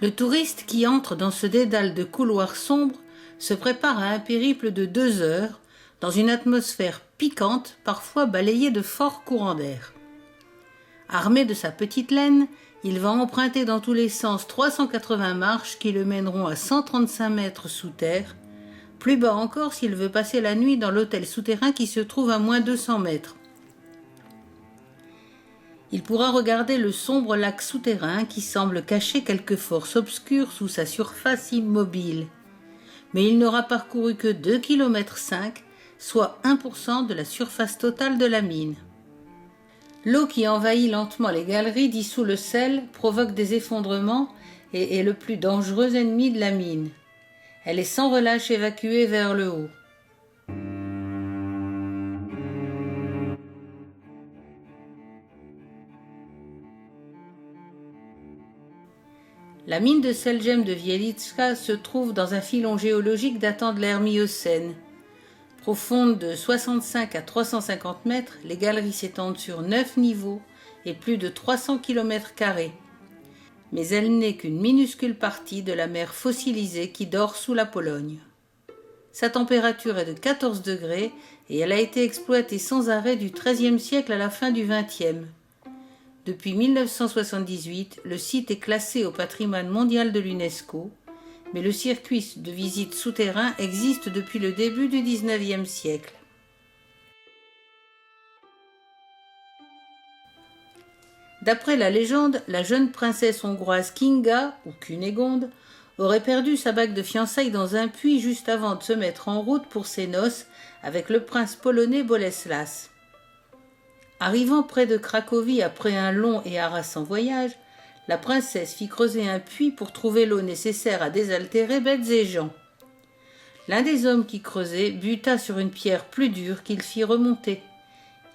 Le touriste qui entre dans ce dédale de couloirs sombres se prépare à un périple de 2 heures dans une atmosphère piquante, parfois balayée de forts courants d'air. Armé de sa petite laine, il va emprunter dans tous les sens 380 marches qui le mèneront à 135 mètres sous terre, plus bas encore s'il veut passer la nuit dans l'hôtel souterrain qui se trouve à moins 200 mètres. Il pourra regarder le sombre lac souterrain qui semble cacher quelque force obscure sous sa surface immobile. Mais il n'aura parcouru que 2,5 km, soit 1% de la surface totale de la mine. L'eau qui envahit lentement les galeries dissout le sel, provoque des effondrements et est le plus dangereux ennemi de la mine. Elle est sans relâche évacuée vers le haut. La mine de sel-gemme de Wieliczka se trouve dans un filon géologique datant de l'ère Miocène. Profonde de 65 à 350 mètres, les galeries s'étendent sur 9 niveaux et plus de 300 km². Mais elle n'est qu'une minuscule partie de la mer fossilisée qui dort sous la Pologne. Sa température est de 14 degrés et elle a été exploitée sans arrêt du XIIIe siècle à la fin du XXe. Depuis 1978, le site est classé au patrimoine mondial de l'UNESCO, mais le circuit de visite souterrain existe depuis le début du XIXe siècle. D'après la légende, la jeune princesse hongroise Kinga, ou Cunégonde, aurait perdu sa bague de fiançailles dans un puits juste avant de se mettre en route pour ses noces avec le prince polonais Boleslas. Arrivant près de Cracovie après un long et harassant voyage, la princesse fit creuser un puits pour trouver l'eau nécessaire à désaltérer bêtes et gens. L'un des hommes qui creusait buta sur une pierre plus dure qu'il fit remonter.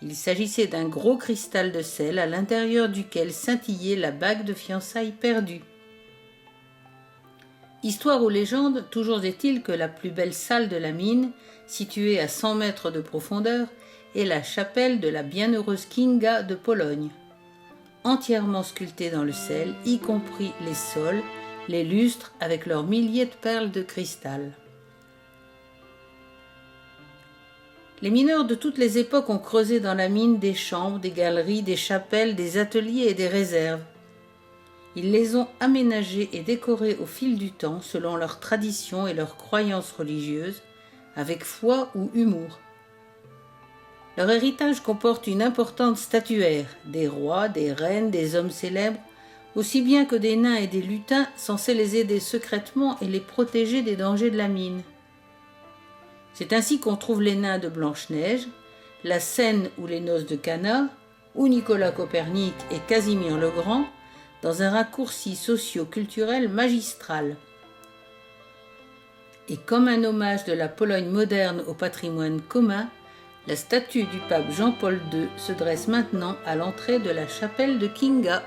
Il s'agissait d'un gros cristal de sel à l'intérieur duquel scintillait la bague de fiançailles perdue. Histoire ou légende, toujours est-il que la plus belle salle de la mine, située à 100 mètres de profondeur, est la chapelle de la bienheureuse Kinga de Pologne. Entièrement sculptée dans le sel, y compris les sols, les lustres avec leurs milliers de perles de cristal. Les mineurs de toutes les époques ont creusé dans la mine des chambres, des galeries, des chapelles, des ateliers et des réserves. Ils les ont aménagées et décorées au fil du temps selon leurs traditions et leurs croyances religieuses, avec foi ou humour. Leur héritage comporte une importante statuaire, des rois, des reines, des hommes célèbres, aussi bien que des nains et des lutins censés les aider secrètement et les protéger des dangers de la mine. C'est ainsi qu'on trouve les nains de Blanche-Neige, la scène ou les noces de Cana, ou Nicolas Copernic et Casimir le Grand, dans un raccourci socio-culturel magistral. Et comme un hommage de la Pologne moderne au patrimoine commun, la statue du pape Jean-Paul II se dresse maintenant à l'entrée de la chapelle de Kinga.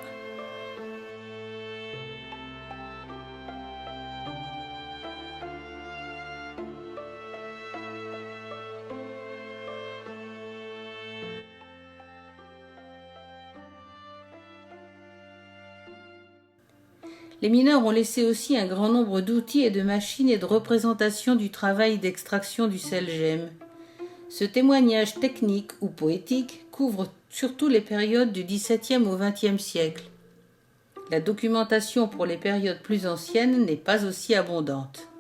Les mineurs ont laissé aussi un grand nombre d'outils et de machines et de représentations du travail d'extraction du sel-gemme. Ce témoignage technique ou poétique couvre surtout les périodes du XVIIe au XXe siècle. La documentation pour les périodes plus anciennes n'est pas aussi abondante.